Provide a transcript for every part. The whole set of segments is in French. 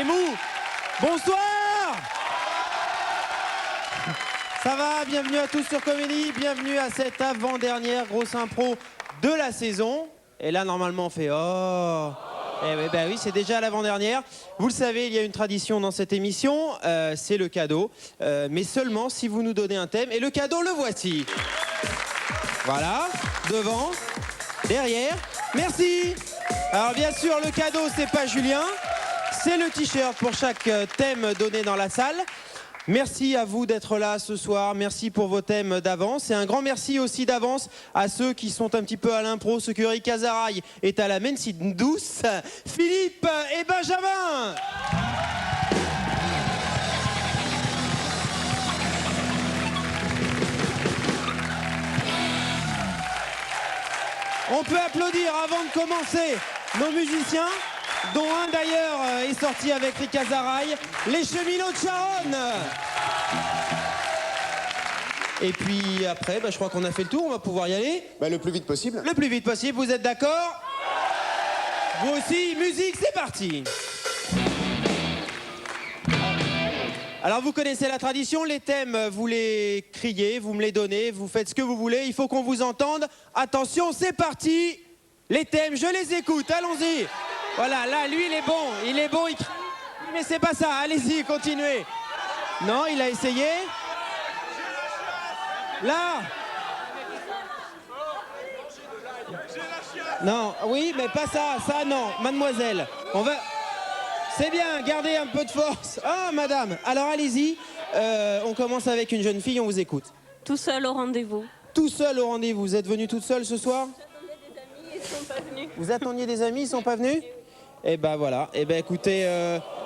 est mou. Bonsoir. Ça va? Bienvenue à tous sur Comédie. Bienvenue à cette avant-dernière grosse impro de la saison. Et là, normalement, on fait oh. Eh oui, bah oui, c'est déjà l'avant-dernière. Vous le savez, il y a une tradition dans cette émission, c'est le cadeau. Mais seulement si vous nous donnez un thème. Et le cadeau, le voici. Voilà, devant, derrière. Merci. Alors bien sûr, le cadeau, c'est pas Julien. C'est le t-shirt pour chaque thème donné dans la salle. Merci à vous d'être là ce soir, merci pour vos thèmes d'avance et un grand merci aussi d'avance à ceux qui sont un petit peu à l'impro, ce que Rick Azaraï est à la médecine douce, Philippe et Benjamin. On peut applaudir avant de commencer nos musiciens, dont un d'ailleurs est sorti avec Rick Azaraï, les cheminots de Charonne. Et puis après, je crois qu'on a fait le tour, on va pouvoir y aller. Le plus vite possible. Le plus vite possible, vous êtes d'accord? Vous aussi, musique, c'est parti. Alors vous connaissez la tradition, les thèmes, vous les criez, vous me les donnez, vous faites ce que vous voulez, il faut qu'on vous entende. Attention, c'est parti. Les thèmes, je les écoute, allons-y. Voilà, là, lui, il est bon, il crie. Mais c'est pas ça, allez-y, continuez. Non, il a essayé. Là. Non, oui, mais pas ça, ça non, mademoiselle. On va... C'est bien, gardez un peu de force. Ah, madame, alors allez-y. On commence avec une jeune fille, on vous écoute. Tout seul au rendez-vous. Tout seul au rendez-vous, vous êtes venu toute seule ce soir? J'attendais des amis, ils sont pas venus. Vous attendiez des amis, ils sont pas venus? Eh ben voilà, eh ben écoutez,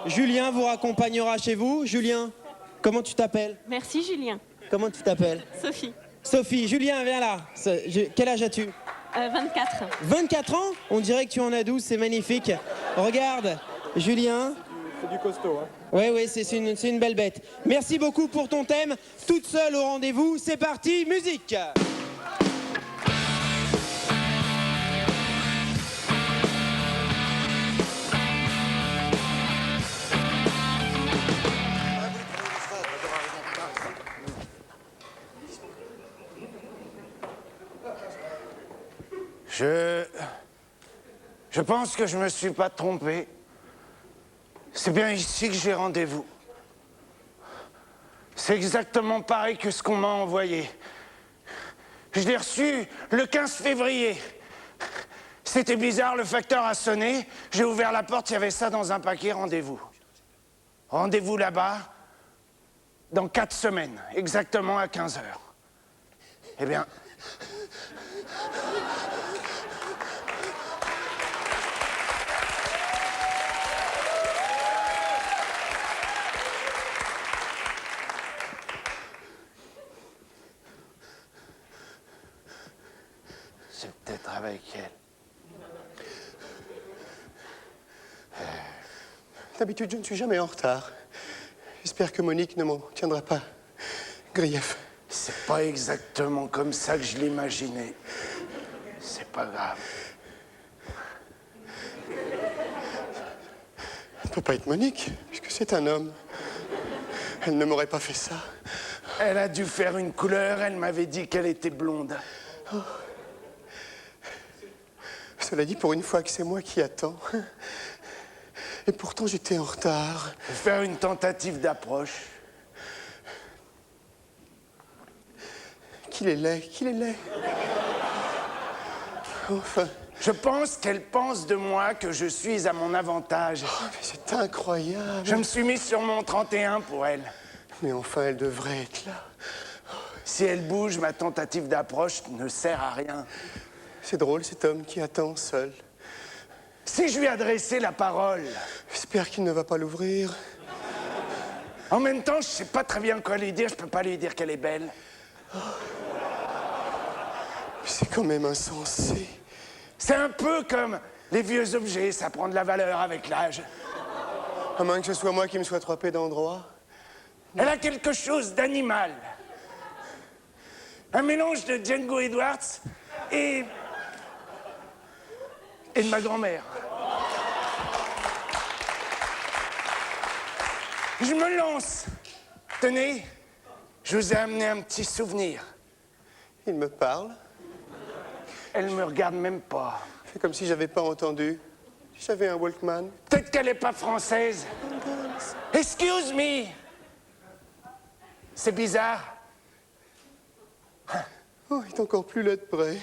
Julien vous raccompagnera chez vous. Julien, comment tu t'appelles? Merci Julien. Comment tu t'appelles? Sophie. Sophie, Julien, viens là. Quel âge as-tu? 24. 24 ans? On dirait que tu en as 12, c'est magnifique. Regarde, Julien. C'est du costaud, hein. Oui, c'est une belle bête. Merci beaucoup pour ton thème. Toute seule au rendez-vous, c'est parti, musique. Je pense que je me suis pas trompé. C'est bien ici que j'ai rendez-vous. C'est exactement pareil que ce qu'on m'a envoyé. Je l'ai reçu le 15 février. C'était bizarre, le facteur a sonné. J'ai ouvert la porte, il y avait ça dans un paquet, rendez-vous. Rendez-vous là-bas, dans 4 semaines, exactement à 15 heures. Eh bien... C'est peut-être avec elle. D'habitude, je ne suis jamais en retard. J'espère que Monique ne m'en tiendra pas grief. C'est pas exactement comme ça que je l'imaginais. C'est pas grave. Elle ne peut pas être Monique, puisque c'est un homme. Elle ne m'aurait pas fait ça. Elle a dû faire une couleur, elle m'avait dit qu'elle était blonde. Oh. Cela dit, pour une fois que c'est moi qui attends. Et pourtant, j'étais en retard. Faire une tentative d'approche. Qu'il est laid, qu'il est laid. Enfin... Je pense qu'elle pense de moi que je suis à mon avantage. Oh, mais c'est incroyable. Je me suis mis sur mon 31 pour elle. Mais enfin, elle devrait être là. Si elle bouge, ma tentative d'approche ne sert à rien. C'est drôle, cet homme qui attend seul. Si je lui adressais la parole... J'espère qu'il ne va pas l'ouvrir. En même temps, je sais pas très bien quoi lui dire. Je peux pas lui dire qu'elle est belle. Oh. C'est quand même insensé. C'est un peu comme les vieux objets, ça prend de la valeur avec l'âge. À moins que ce soit moi qui me sois trompé d'endroit. Elle a quelque chose d'animal. Un mélange de Django Edwards et de ma grand-mère. Je me lance. Tenez, je vous ai amené un petit souvenir. Il me parle. Elle me regarde même pas. Fait comme si j'avais pas entendu. J'avais un Walkman. Peut-être qu'elle est pas française. Excuse me. C'est bizarre. Oh, il est encore plus là de près.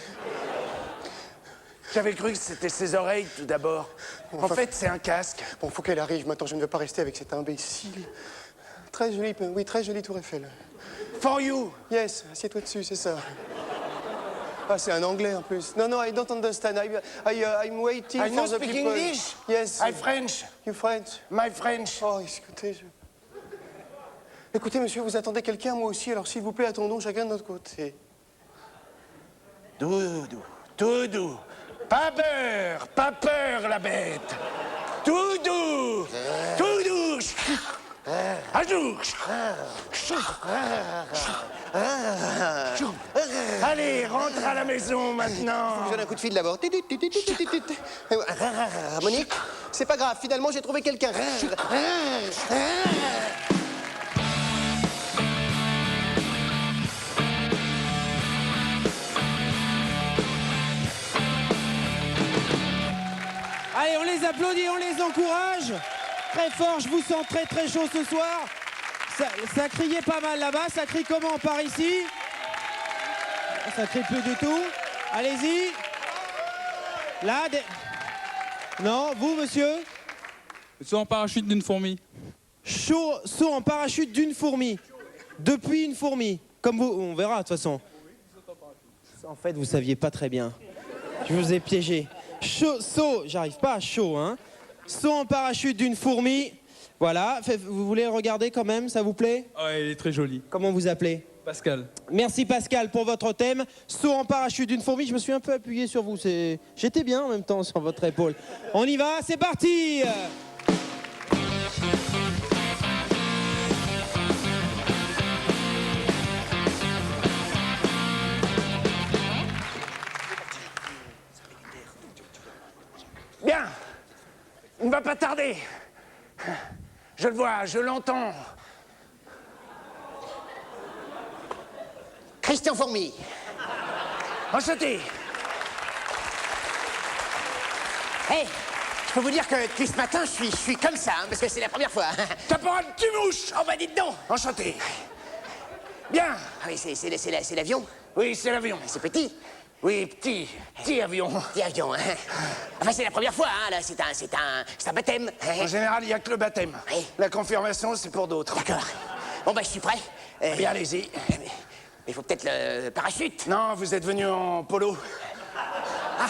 J'avais cru que c'était ses oreilles tout d'abord. En fait, c'est un casque. Bon, faut qu'elle arrive maintenant. Je ne veux pas rester avec cet imbécile. Très joli, oui, très joli Tour Eiffel. For you. Yes, assieds-toi dessus, c'est ça. Ah, c'est un anglais en plus. Non, non, I don't understand. I'm waiting I for know the speak people. English. Yes. I French. You French? My French. Oh, écoutez, écoutez, monsieur, vous attendez quelqu'un, moi aussi, alors s'il vous plaît, attendons chacun de notre côté. Doudou, tout doux. Pas peur, la bête. Tout doux, tout doux. À jour. Allez, rentre à la maison maintenant. Je donne un coup de fil d'abord. Monique, c'est pas grave, finalement, j'ai trouvé quelqu'un. Allez, on les applaudit, on les encourage. Très fort, je vous sens très très chaud ce soir. Ça criait pas mal là-bas, ça crie comment par ici? Ça crie plus du tout. Allez-y. Là, non, vous monsieur? Saut en parachute d'une fourmi. Saut en parachute d'une fourmi. Depuis une fourmi. Comme vous, on verra de toute façon. En fait, vous saviez pas très bien. Je vous ai piégé. Saut, j'arrive pas à chaud, hein. Saut en parachute d'une fourmi. Voilà, vous voulez regarder quand même, ça vous plaît? Oh, elle est très jolie. Comment vous appelez? Pascal. Merci Pascal pour votre thème. Saut en parachute d'une fourmi, je me suis un peu appuyé sur vous. J'étais bien en même temps sur votre épaule. On y va, c'est parti! Bien. Il ne va pas tarder. Je le vois, je l'entends. Christian Fourmi. Enchanté. Hey, je peux vous dire que depuis ce matin, je suis comme ça, hein, parce que c'est la première fois. Caporal Tumouche. Oh bah dites donc. Enchanté. Bien. Ah oui, c'est l'avion. Oui, c'est l'avion. C'est petit. Oui, petit avion. Petit avion, hein. Enfin, c'est la première fois, hein, là, c'est un baptême. En général, il n'y a que le baptême. Oui. La confirmation, c'est pour d'autres. D'accord. Bon bah je suis prêt. Bien, allez-y. Mais il faut peut-être le parachute. Non, vous êtes venu en polo. Ah,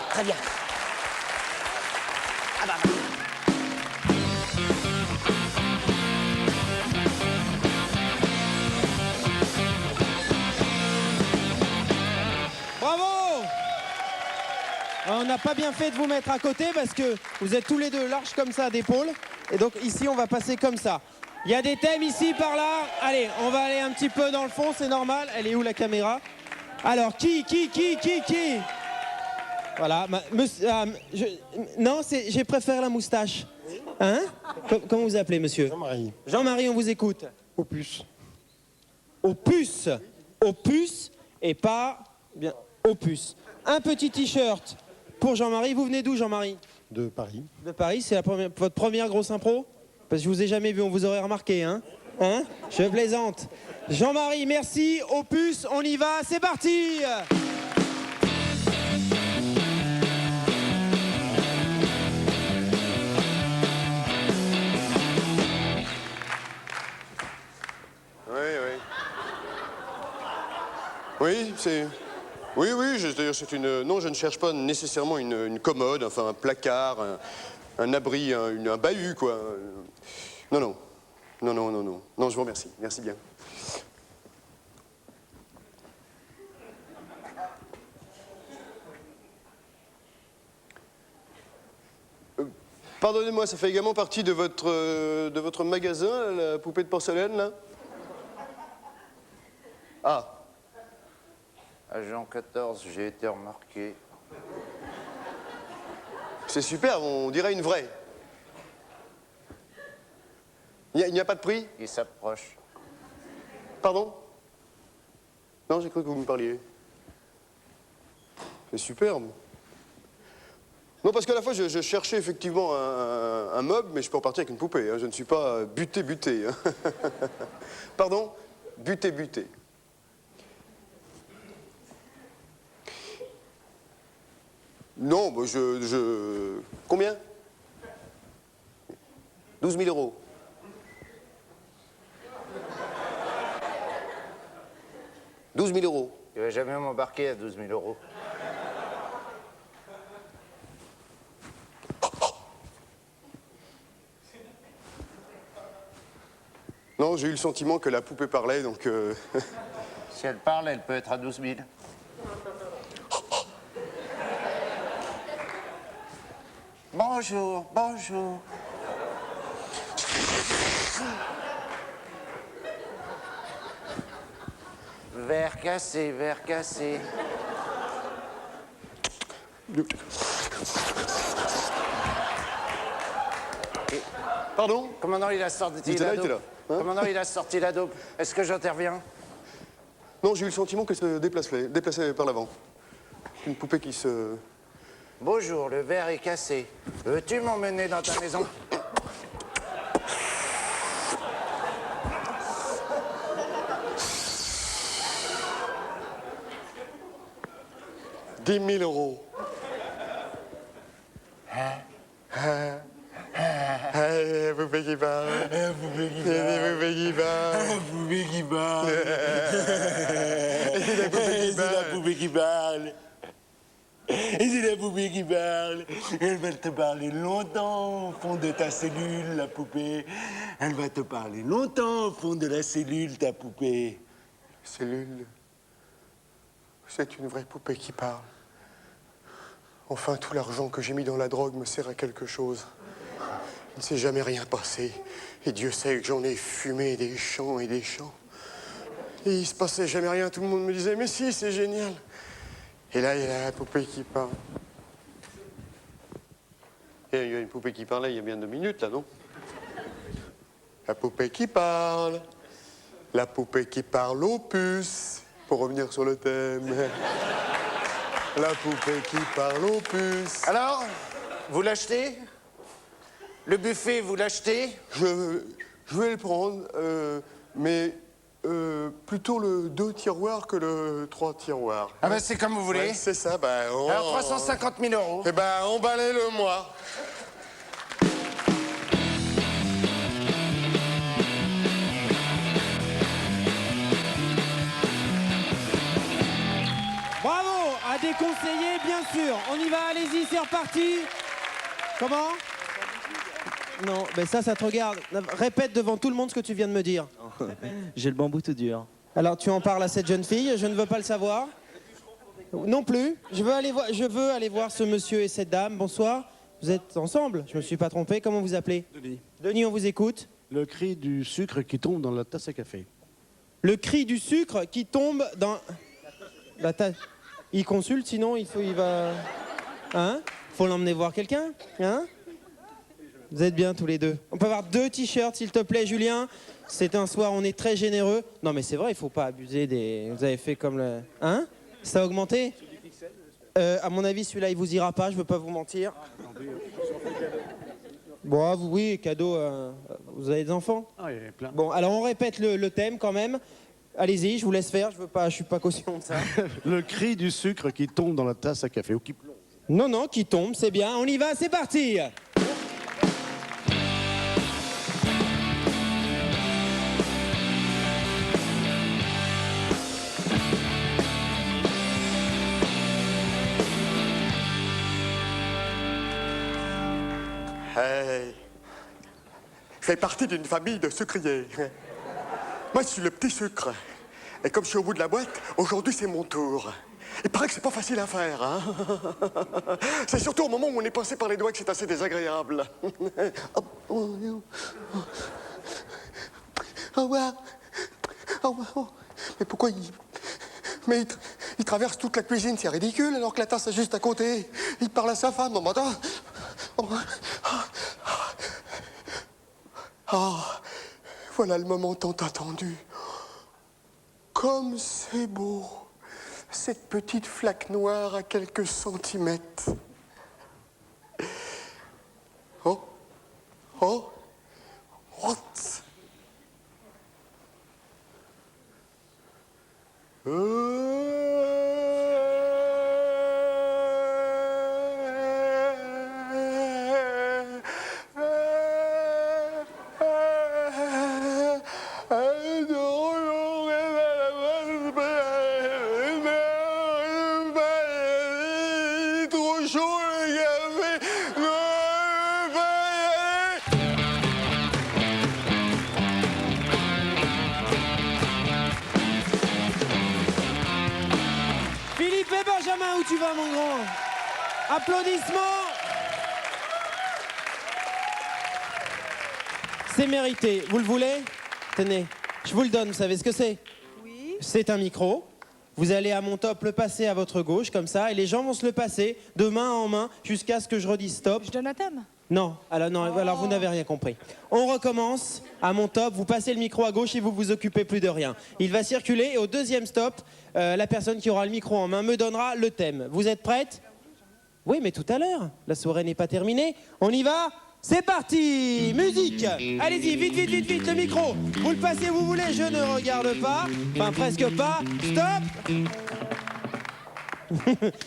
très bien. Ah bah. Bravo! On n'a pas bien fait de vous mettre à côté parce que vous êtes tous les deux larges comme ça d'épaule. Et donc ici, on va passer comme ça. Il y a des thèmes ici, par là. Allez, on va aller un petit peu dans le fond, c'est normal. Elle est où la caméra? Alors, qui? Voilà. Non, j'ai préféré la moustache. Hein? Comment vous appelez, monsieur? Jean-Marie. Jean-Marie, on vous écoute. Opus. Opus. Opus et pas bien opus. Un petit t-shirt pour Jean-Marie. Vous venez d'où, Jean-Marie? De Paris. De Paris, c'est votre première grosse impro? Parce que je vous ai jamais vu, on vous aurait remarqué, hein? Hein? Je plaisante. Jean-Marie, merci. Opus, on y va, c'est parti! Oui, c'est... Oui, c'est-à-dire c'est une... Non, je ne cherche pas nécessairement une commode, enfin un placard, un abri, un bahut, quoi. Non. Non, je vous remercie. Merci bien. Pardonnez-moi, ça fait également partie de votre magasin, la poupée de porcelaine, là? Ah. Agent 14, j'ai été remarqué. C'est super, on dirait une vraie. Il n'y a pas de prix? Il s'approche. Pardon? Non, j'ai cru que vous me parliez. C'est superbe. Non, parce qu'à la fois, je cherchais effectivement un meuble, mais je peux repartir avec une poupée. Hein. Je ne suis pas buté. Hein. Pardon? Buté. Non, bah, Combien? 12 000 euros. « 12 000 euros. Il va jamais m'embarquer à 12 000 euros. Non, j'ai eu le sentiment que la poupée parlait, donc... Si elle parle, elle peut être à 12 000. Bonjour, bonjour. Verre cassé, verre cassé. Pardon? Commandant, il a sorti Il était là, la il était dope. là, hein. Commandant, il a sorti la dope. Est-ce que j'interviens? Non, j'ai eu le sentiment qu'elle se déplaçait par l'avant. Une poupée qui se... Bonjour, le verre est cassé. Veux-tu m'emmener dans ta maison? $10 000 euros. La poupée qui parle. La poupée qui parle. La poupée qui parle. La poupée qui parle. C'est la poupée qui parle. Et c'est la poupée qui parle. Elle va te parler longtemps au fond de ta cellule, la poupée. Elle va te parler longtemps au fond de la cellule, ta poupée. Cellule. C'est une vraie poupée qui parle. Enfin, tout l'argent que j'ai mis dans la drogue me sert à quelque chose. Il ne s'est jamais rien passé. Et Dieu sait que j'en ai fumé des champs et des champs. Et il se passait jamais rien. Tout le monde me disait, mais si, c'est génial. Et là, il y a la poupée qui parle. Et il y a une poupée qui parlait il y a bien 2 minutes, là, non? La poupée qui parle. La poupée qui parle aux puces. Pour revenir sur le thème. La poupée qui parle aux puces. Alors, vous l'achetez? Le buffet, vous l'achetez? Je vais le prendre, mais plutôt le 2 tiroirs que le 3 tiroirs. Ah ben c'est comme vous voulez. Ouais, c'est ça, ben... Alors 350 000 euros. Eh ben, emballez-le, moi. Bravo à des conseillers, bien sûr. On y va, allez-y, c'est reparti. Comment? Non, mais ça te regarde. Répète devant tout le monde ce que tu viens de me dire. J'ai le bambou tout dur. Alors, tu en parles à cette jeune fille, je ne veux pas le savoir. Non plus. Je veux aller voir ce monsieur et cette dame. Bonsoir. Vous êtes ensemble? Je me suis pas trompé. Comment vous appelez? Denis. Denis, on vous écoute. Le cri du sucre qui tombe dans la tasse à café. Le cri du sucre qui tombe dans la tasse. Il consulte, sinon il va... Hein? Faut l'emmener voir quelqu'un? Hein? Vous êtes bien tous les deux. On peut avoir 2 t-shirts, s'il te plaît, Julien. C'est un soir, on est très généreux. Non, mais c'est vrai, il faut pas abuser des... Vous avez fait comme le... Hein? Ça a augmenté? À mon avis, celui-là, il vous ira pas, je veux pas vous mentir. Bon, oui, cadeau. Vous avez des enfants? Ah, il y en a plein. Bon, alors on répète le thème quand même. Allez-y, je vous laisse faire, je suis pas caution de ça. Le cri du sucre qui tombe dans la tasse à café ou qui plonge. Non, qui tombe, c'est bien. On y va, c'est parti. Hey. Je fais partie d'une famille de sucriers. Moi, je suis le petit sucre. Et comme je suis au bout de la boîte, aujourd'hui, c'est mon tour. Il paraît que c'est pas facile à faire, hein. C'est surtout au moment où on est passé par les doigts que c'est assez désagréable. Oh, ouais. Mais pourquoi il... Mais il traverse toute la cuisine, c'est ridicule, alors que la tasse est juste à côté. Il parle à sa femme, attends. Oh, Voilà le moment tant attendu. Comme c'est beau, cette petite flaque noire à quelques centimètres. Oh, oh, what? Trop chaud le café. Philippe et Benjamin, où tu vas, mon grand? Applaudissements. C'est mérité. Vous le voulez? Tenez, je vous le donne. Vous savez ce que c'est? Oui. C'est un micro. Vous allez à mon top le passer à votre gauche, comme ça, et les gens vont se le passer de main en main jusqu'à ce que je redise stop. Je donne un thème. Non, alors vous n'avez rien compris. On recommence. À mon top, vous passez le micro à gauche et vous vous occupez plus de rien. Il va circuler et au deuxième stop, la personne qui aura le micro en main me donnera le thème. Vous êtes prête? Oui, mais tout à l'heure. La soirée n'est pas terminée. On y va? C'est parti! Musique! Allez-y, vite, vite, vite, vite, le micro! Vous le passez où vous voulez, je ne regarde pas. Enfin, presque pas. Stop!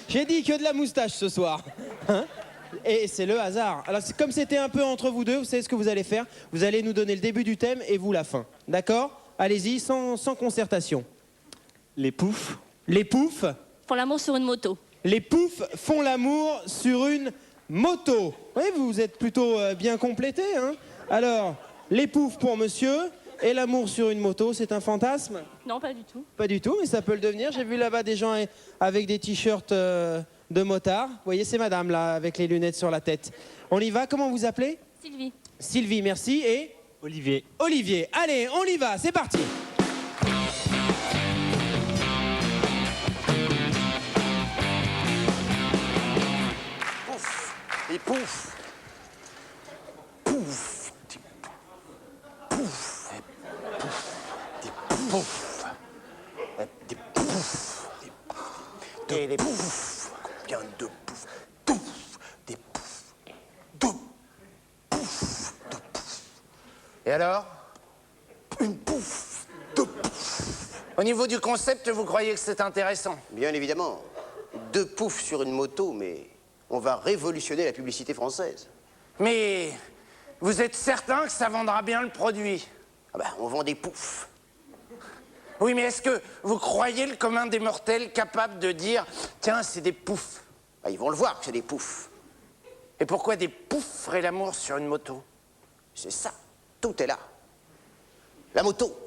J'ai dit que de la moustache ce soir. Hein? Et c'est le hasard. Alors, comme c'était un peu entre vous deux, vous savez ce que vous allez faire? Vous allez nous donner le début du thème et vous la fin. D'accord? Allez-y, sans concertation. Les poufs. Les poufs. Pour l'amour sur une moto. Les poufs font l'amour sur une moto. Oui, vous êtes plutôt bien complété, hein? Alors, les poufs pour monsieur et l'amour sur une moto, c'est un fantasme? Non, pas du tout. Pas du tout, mais ça peut le devenir. J'ai vu là-bas des gens avec des t-shirts de motards. Vous voyez, c'est madame là, avec les lunettes sur la tête. On y va, comment vous appelez? Sylvie. Sylvie, merci. Et Olivier. Olivier. Allez, on y va, c'est parti. Et pouf. Pouf. Pouf. Des poufs. Des poufs. Et des poufs. Combien de poufs? Pouf. Des poufs. Deux poufs. Deux poufs. Et alors? Une pouffe. Deux poufs. Au niveau du concept, vous croyez que c'est intéressant? Bien évidemment. 2 poufs sur une moto, mais on va révolutionner la publicité française. Mais vous êtes certain que ça vendra bien le produit? Ah bah, on vend des poufs. Oui, mais est-ce que vous croyez le commun des mortels capable de dire « Tiens, c'est des poufs Bah, ils vont le voir que c'est des poufs. ». Et pourquoi des poufs feraient l'amour sur une moto? C'est ça. Tout est là. La moto.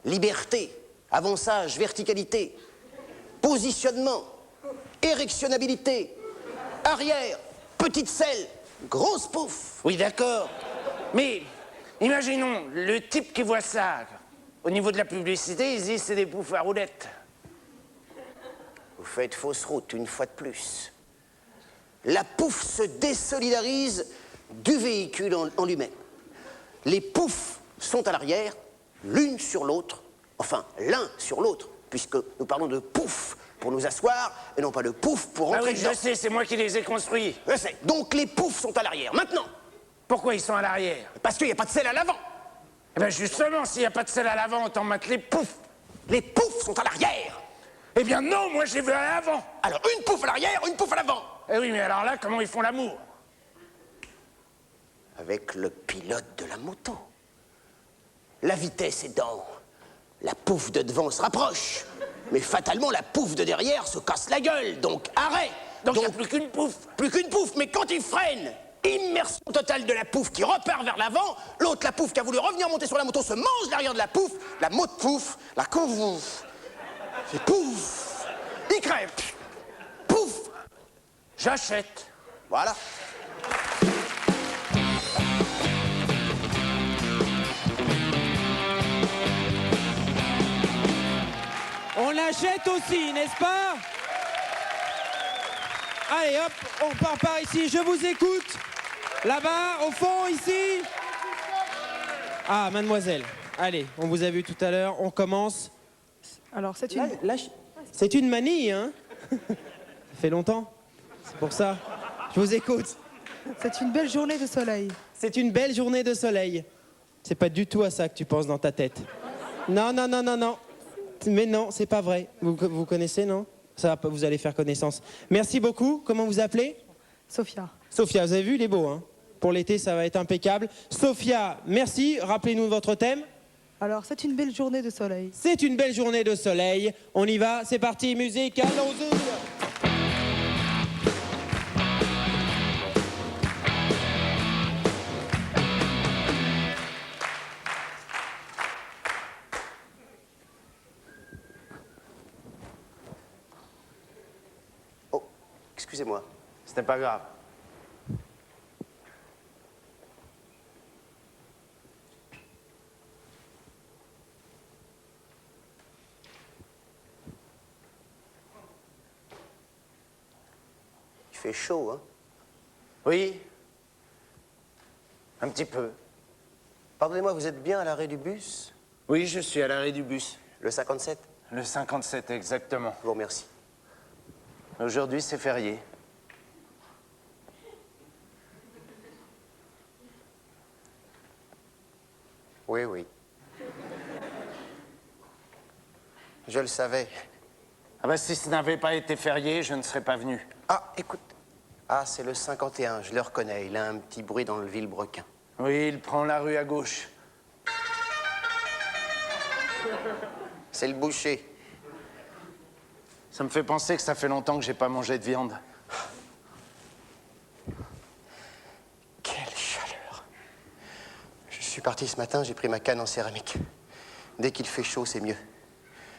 Liberté. Avançage. Verticalité. Positionnement. Érectionnabilité. Arrière. Petite selle. Grosse pouffe. Oui, d'accord. Mais imaginons le type qui voit ça. Au niveau de la publicité, il se dit c'est des poufs à roulettes. Vous faites fausse route une fois de plus. La pouffe se désolidarise du véhicule en lui-même. Les poufs sont à l'arrière, l'une sur l'autre, enfin l'un sur l'autre, puisque nous parlons de pouf pour nous asseoir et non pas de pouf pour Ah rentrer oui, dedans. je sais, c'est moi qui les ai construits. Je sais. Donc les poufs sont à l'arrière. Maintenant, Pourquoi ils sont à l'arrière? parce qu'il n'y a pas de selle à l'avant. Eh bien justement, s'il n'y a pas de selle à l'avant, autant mettre les poufs. Les poufs sont à l'arrière. Eh bien non, moi je les veux à l'avant. Alors une pouffe à l'arrière, une pouffe à l'avant. Eh oui, mais alors là, comment ils font l'amour? Avec le pilote de la moto. La vitesse est dans. La pouffe de devant se rapproche. Mais fatalement, la pouffe de derrière se casse la gueule. Donc arrêt. Donc il n'y a plus qu'une pouffe. Plus qu'une pouffe, mais quand il freine, immersion totale de la pouffe qui repart vers l'avant. L'autre, la pouffe qui a voulu revenir monter sur la moto, se mange l'arrière de la pouffe. La moto pouffe, la couvre. C'est pouffe. Il crève. Pouffe. J'achète. Voilà. On l'achète aussi, n'est-ce pas? Allez, hop, on part par ici. Je vous écoute. Là-bas, au fond, ici. Ah, mademoiselle. Allez, on vous a vu tout à l'heure. On commence. Alors, c'est une... C'est une manie, hein. Ça fait longtemps. C'est pour ça. Je vous écoute. C'est une belle journée de soleil. C'est une belle journée de soleil. C'est pas du tout à ça que tu penses dans ta tête. Non, non, non, non, non. Mais non, c'est pas vrai. Vous connaissez, non? Ça va pas, vous allez faire connaissance. Merci beaucoup. Comment vous appelez? Sophia. Sophia, vous avez vu, il est beau, hein? Pour l'été, ça va être impeccable. Sophia, merci. Rappelez-nous votre thème. Alors, c'est une belle journée de soleil. C'est une belle journée de soleil. On y va, c'est parti, musique, allons-y. Oh, excusez-moi. C'était pas grave. Il fait chaud, hein? Oui. Un petit peu. Pardonnez-moi, vous êtes bien à l'arrêt du bus? Oui, je suis à l'arrêt du bus. Le 57? Le 57, exactement. Je vous remercie. Aujourd'hui, c'est férié. Oui, oui. Je le savais. Ah bah si ce n'avait pas été férié, je ne serais pas venu. Ah, écoute. Ah, c'est le 51, je le reconnais. Il a un petit bruit dans le vilebrequin. Oui, il prend la rue à gauche. C'est le boucher. Ça me fait penser que ça fait longtemps que j'ai pas mangé de viande. Quelle chaleur. Je suis parti ce matin, j'ai pris ma canne en céramique. Dès qu'il fait chaud, c'est mieux.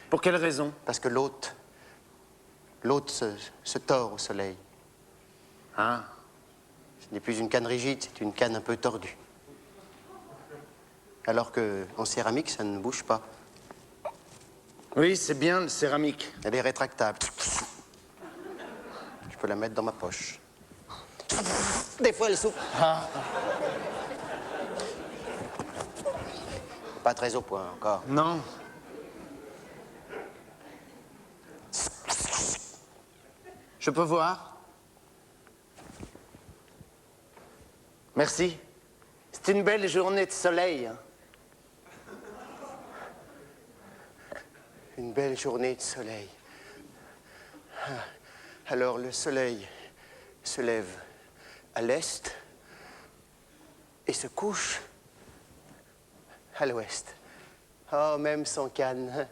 Pour quelle raison? Parce que l'hôte se tord au soleil. Ah. Ce n'est plus une canne rigide, c'est une canne un peu tordue. Alors qu'en céramique, ça ne bouge pas. Oui, c'est bien le céramique. Elle est rétractable. Je peux la mettre dans ma poche. Des fois, elle souffle. Pas très au point encore. Non. Je peux voir? Merci. C'est une belle journée de soleil. Une belle journée de soleil. Alors le soleil se lève à l'est et se couche à l'ouest. Oh, même sans canne.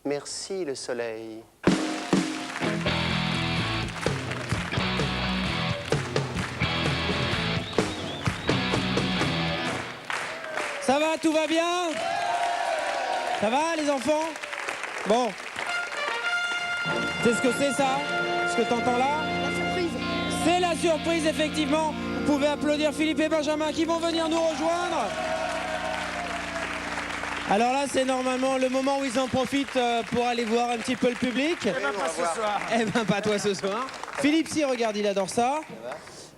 Merci le soleil. Ça va, tout va bien? Ça va, les enfants? Bon. C'est ce que c'est, ça? Ce que t'entends là? La surprise. C'est la surprise, effectivement. Vous pouvez applaudir Philippe et Benjamin qui vont venir nous rejoindre. Alors là, c'est normalement le moment où ils en profitent pour aller voir un petit peu le public. Eh ben, pas ce soir. Eh ben, pas toi ce soir. Philippe, si, regarde, il adore ça.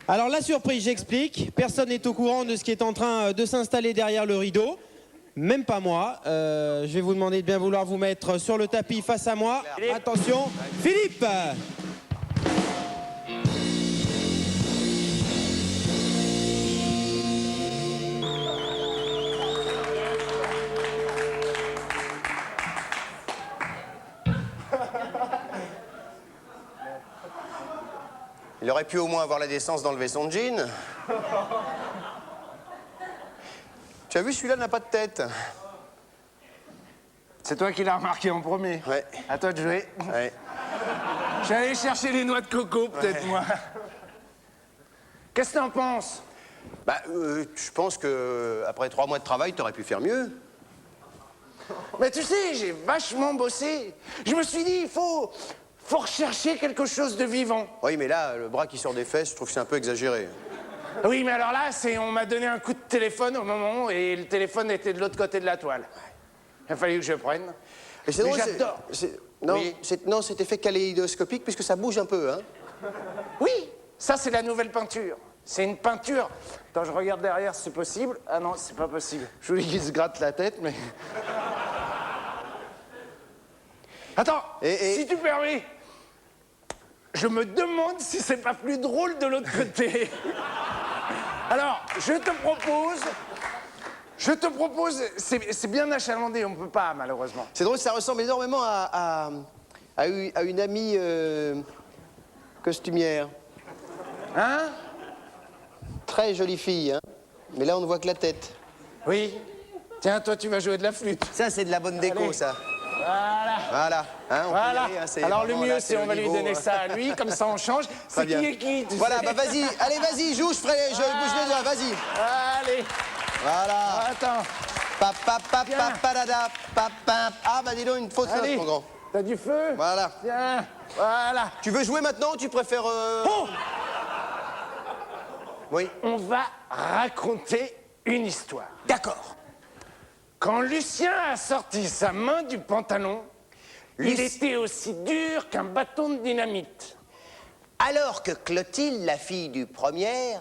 Alors, la surprise, j'explique. Personne n'est au courant de ce qui est en train de s'installer derrière le rideau. Même pas moi. Je vais vous demander de bien vouloir vous mettre sur le tapis face à moi. Philippe. Attention. Philippe! Il aurait pu au moins avoir la décence d'enlever son jean. Tu as vu, celui-là n'a pas de tête. C'est toi qui l'as remarqué en premier. Ouais. À toi de jouer. Ouais. Je vais aller chercher les noix de coco, peut-être, moi. Qu'est-ce que t'en penses? Bah, je pense que après 3 mois de travail, t'aurais pu faire mieux. Mais tu sais, j'ai vachement bossé. Je me suis dit, il faut rechercher quelque chose de vivant. Oui, mais là, le bras qui sort des fesses, je trouve que c'est un peu exagéré. Oui, mais alors là, on m'a donné un coup de téléphone au moment et le téléphone était de l'autre côté de la toile. Il a fallu que je prenne. Et c'est Mais drôle, j'adore. Non, Oui. non, c'est effet kaléidoscopique puisque ça bouge un peu, hein. Oui, ça c'est la nouvelle peinture. C'est une peinture. Attends, je regarde derrière si c'est possible. Ah non, c'est pas possible. Je voulais qu'il se gratte la tête, mais... Attends, si tu permets, je me demande si c'est pas plus drôle de l'autre côté. Alors, je te propose, c'est bien achalandé, on peut pas, malheureusement. C'est drôle, ça ressemble énormément à une amie costumière. Hein? Très jolie fille, hein. Mais là, on ne voit que la tête. Oui. Tiens, toi, tu vas jouer de la flûte. Ça, c'est de la bonne déco, Allez. ça. Voilà. Voilà. Hein, on peut y Voilà. aller, hein, c'est Alors, le vraiment, mieux, là, c'est on le va lui niveau, donner hein. ça à lui, comme ça, on change. C'est bien. qui est qui, tu Voilà, sais. bah vas-y. Allez, vas-y, joue, je bouge les doigts, vas-y. Allez. Voilà. Attends. Tiens. Ah, bah dis donc, une fausse note, Allez. mon grand. T'as du feu? Voilà. Tiens. Voilà. Tu veux jouer maintenant ou tu préfères... Oh! Oui. On va raconter une histoire. D'accord. Quand Lucien a sorti sa main du pantalon, il était aussi dur qu'un bâton de dynamite. Alors que Clotilde, la fille du premier,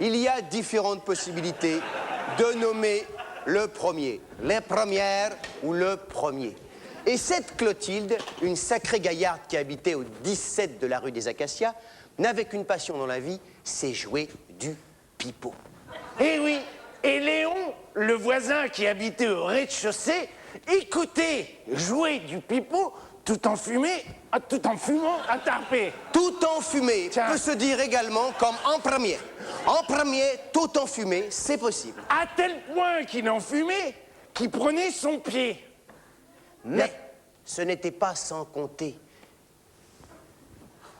il y a différentes possibilités de nommer le premier. Les premières ou le premier. Et cette Clotilde, une sacrée gaillarde qui habitait au 17 de la rue des Acacias, n'avait qu'une passion dans la vie, c'est jouer du pipeau. Eh oui, et Léon, le voisin qui habitait au rez-de-chaussée, écoutait jouer du pipeau tout en fumant à tarpé. Tout en fumée Tiens. peut se dire également comme en premier. En premier, tout en fumée, c'est possible. À tel point qu'il en fumait, qu'il prenait son pied. Mais ce n'était pas sans compter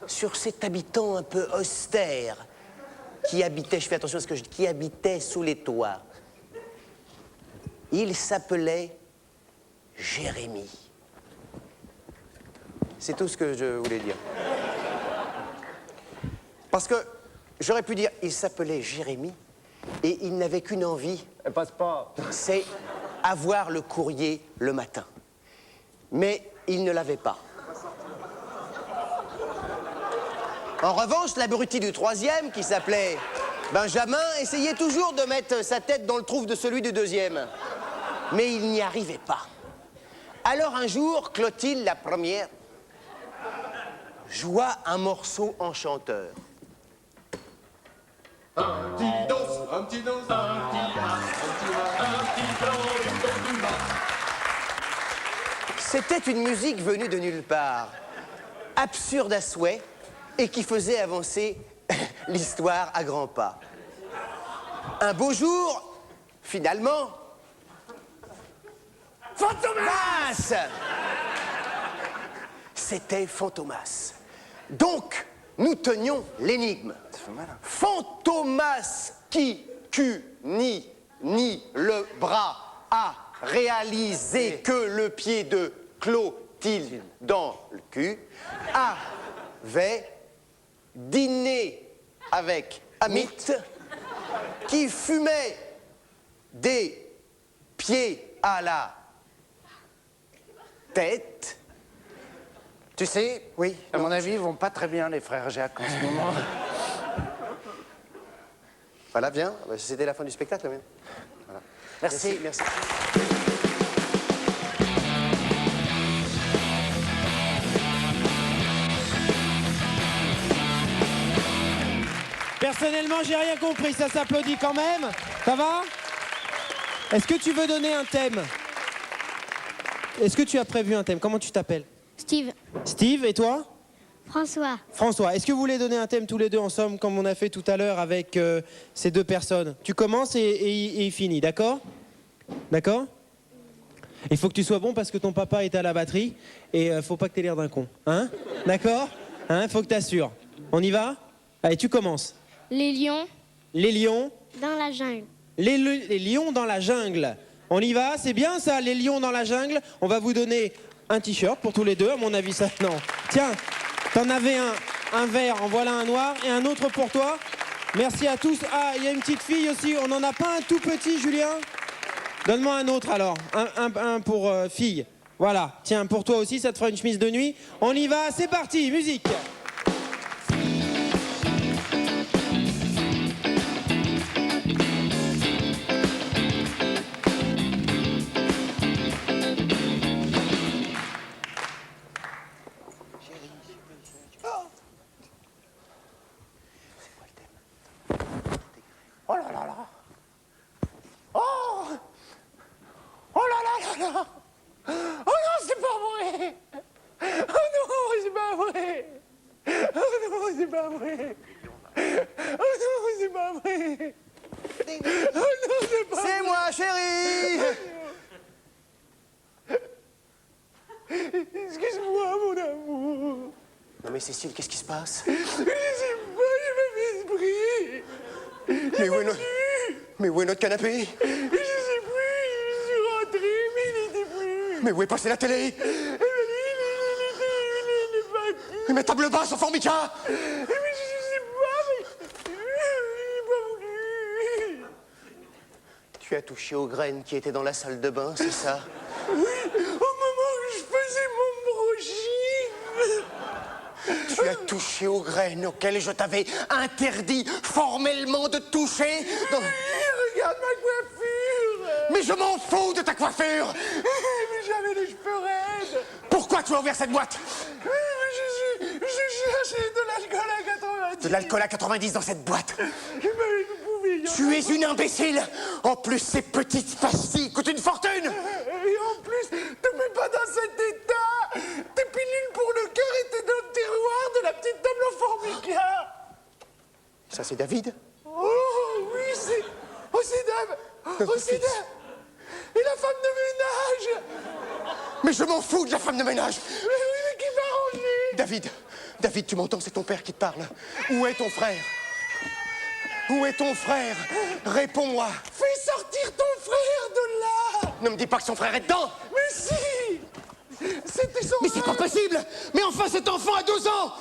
sur cet habitant un peu austère qui habitait, je fais attention à ce que je dis, qui habitait sous les toits. Il s'appelait Jérémie. C'est tout ce que je voulais dire. Parce que j'aurais pu dire, il s'appelait Jérémie et il n'avait qu'une envie. Elle passe pas. C'est avoir le courrier le matin. Mais il ne l'avait pas. En revanche, l'abruti du troisième, qui s'appelait Benjamin, essayait toujours de mettre sa tête dans le trou de celui du deuxième. Mais il n'y arrivait pas. Alors un jour, Clotilde, la première, joua un morceau enchanteur. C'était une musique venue de nulle part, absurde à souhait, et qui faisait avancer l'histoire à grands pas. Un beau jour, finalement... Fantomas! C'était Fantomas. Donc, nous tenions l'énigme. Fantomas qui, ni le bras, a réalisé que le pied de Clotilde dans le cul, avait dîné avec Amit qui fumait des pieds à la tête. Tu sais, Oui, à non, mon avis, ils vont pas très bien, les frères Jacques, en ce moment. Voilà, bien. C'était la fin du spectacle, même. Voilà. Merci. Merci. Personnellement, j'ai rien compris, ça s'applaudit quand même. Ça va? Est-ce que tu veux donner un thème? Est-ce que tu as prévu un thème? Comment tu t'appelles? Steve. Steve, et toi? François. François, est-ce que vous voulez donner un thème tous les deux ensemble, comme on a fait tout à l'heure avec ces deux personnes? Tu commences et il finit, d'accord? D'accord? Il faut que tu sois bon parce que ton papa est à la batterie et faut pas que tu aies l'air d'un con. Hein? D'accord? Hein? Faut que tu assures. On y va? Allez, tu commences. Les lions Les lions. dans la jungle. Les lions dans la jungle. On y va? C'est bien ça, les lions dans la jungle. On va vous donner un t-shirt pour tous les deux, à mon avis, ça. Non. Tiens, t'en avais un vert, en voilà un noir et un autre pour toi. Merci à tous. Ah, il y a une petite fille aussi. On n'en a pas un tout petit, Julien? Donne-moi un autre alors. Un pour fille. Voilà. Tiens, pour toi aussi, ça te fera une chemise de nuit. On y va, c'est parti, musique. mais Cécile, qu'est-ce qui se passe? Je sais pas, il m'a fait ce bruit. Mais où est notre canapé? Je sais plus, je suis rentré, mais il était plus. Mais où est passée la télé? Il est parti. Mais table basse au Formica! Mais je sais pas, mais il est pas voulu. Tu as touché aux graines qui étaient dans la salle de bain, c'est ça? Oui, au moment où je faisais mon brushing. Tu as touché aux graines auxquelles je t'avais interdit formellement de toucher? Non. Regarde ma coiffure. Mais je m'en fous de ta coiffure! Mais j'avais les cheveux raides. Pourquoi tu as ouvert cette boîte? Je cherchais de l'alcool à 90. De l'alcool à 90 dans cette boîte? Mais vous pouvez y en Tu es une imbécile! En plus, ces petites pastilles coûtent une fortune! Et en plus, te mets pas dans cet état. Tes pilules pour le cœur étaient dans le tiroir de la petite table au Formica. Ça, c'est David? Oh oui, c'est... Oh, c'est Dave. Oh, c'est Dave. Et la femme de ménage. Mais je m'en fous de la femme de ménage! Mais oui, mais qui m'a rangé. David, tu m'entends? C'est ton père qui te parle. Où est ton frère? Où est ton frère? Réponds-moi! Fais sortir ton frère de là. Ne me dis pas que son frère est dedans! Mais si. C'était son... Mais c'est pas possible! Mais enfin, cet enfant a 12 ans!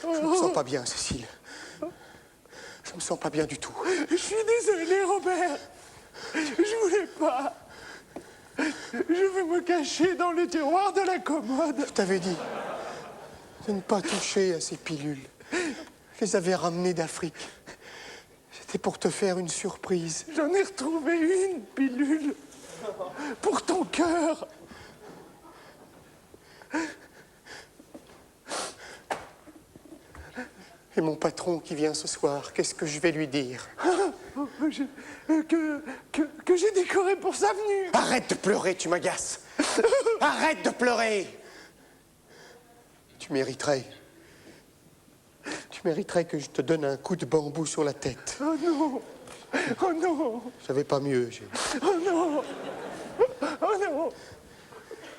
Je me sens pas bien, Cécile. Je me sens pas bien du tout. Je suis désolé, Robert. Je voulais pas. Je vais me cacher dans le tiroir de la commode. Je t'avais dit de ne pas toucher à ces pilules. Je les avais ramenées d'Afrique. C'était pour te faire une surprise. J'en ai retrouvé une pilule pour ton cœur. Et mon patron qui vient ce soir, qu'est-ce que je vais lui dire? Que j'ai décoré pour sa venue. Arrête de pleurer, tu m'agaces. Arrête de pleurer. Tu mériterais que je te donne un coup de bambou sur la tête. Oh non. Oh non. J'avais pas mieux. Oh non. Oh non.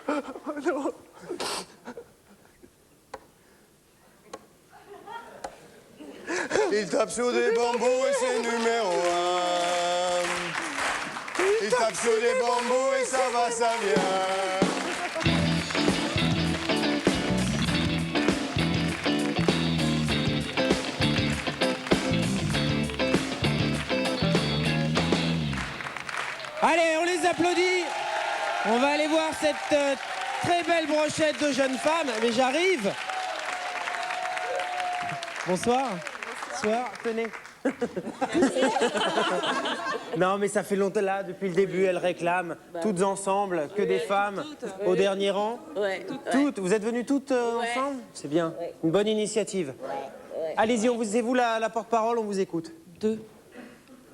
Oh non. Il tape sur des bambous et c'est numéro 1. Il tape sur des bambous et ça va, ça vient. Allez, on les applaudit. On va aller voir cette très belle brochette de jeunes femmes. Mais j'arrive. Bonsoir. Bonsoir, tenez. Non, mais ça fait longtemps là, depuis le début, elles réclament, toutes ensemble, que des femmes, au dernier rang. Ouais. Toutes. Vous êtes venues toutes ensemble? C'est bien. Une bonne initiative. Allez-y, c'est vous la porte-parole, on vous écoute. 2.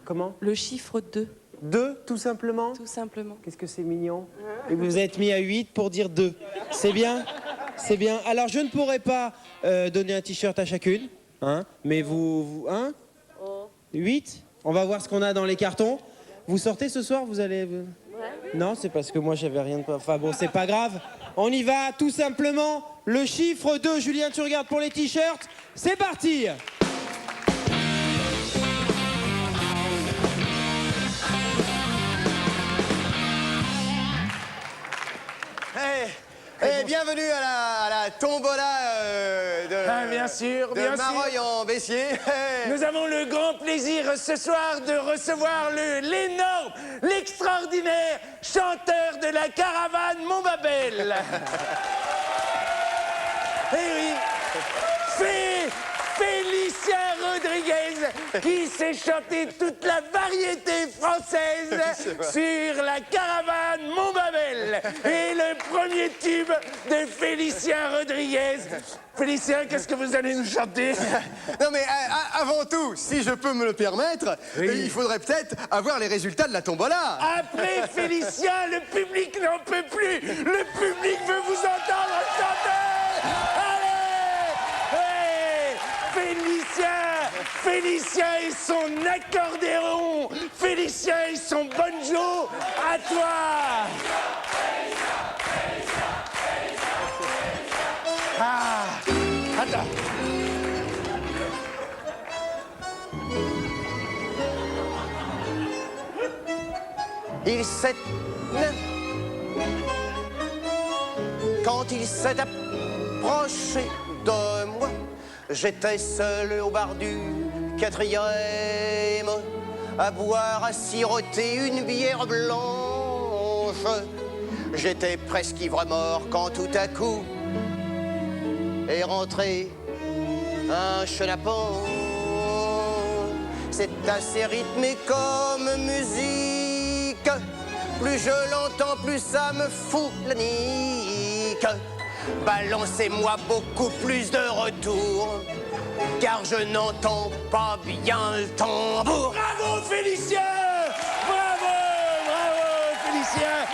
Comment? Le chiffre 2. 2, tout simplement? Tout simplement. Qu'est-ce que c'est mignon. Et vous vous êtes mis à 8 pour dire 2. C'est bien? C'est bien. Alors, je ne pourrais pas donner un t-shirt à chacune, hein, mais vous hein? 8? On va voir ce qu'on a dans les cartons. Vous sortez ce soir, vous allez... Non, c'est parce que moi, j'avais rien de... Enfin bon, c'est pas grave. On y va, tout simplement. Le chiffre 2, Julien, tu regardes pour les t-shirts. C'est parti! Bienvenue à la tombola de, bien sûr, de bien sûr. Mareuil en Bessier. Nous avons le grand plaisir ce soir de recevoir l'énorme, l'extraordinaire chanteur de la caravane Montbabel. Eh oui, Félicien Rodriguez qui sait chanter toute la variété française sur la caravane Montbabel. Et le premier tube de Félicien Rodriguez. Félicien, qu'est-ce que vous allez nous chanter? Non mais avant tout, si je peux me le permettre, il faudrait peut-être avoir les résultats de la tombola. Après Félicien, le public n'en peut plus. Le public veut vous entendre chanter. Allez! Félicien et son accordéon, Félicien et son banjo, à toi! il s'est... Quand il s'est approché de moi, j'étais seul au bar du 4e, à boire, à siroter une bière blanche. J'étais presque ivre-mort quand tout à coup est rentré un chenapan. C'est assez rythmé comme musique. Plus je l'entends, plus ça me fout la nique. Balancez-moi beaucoup plus de retour, car je n'entends pas bien le tambour. Bravo, Félicien! Bravo, bravo, Félicien!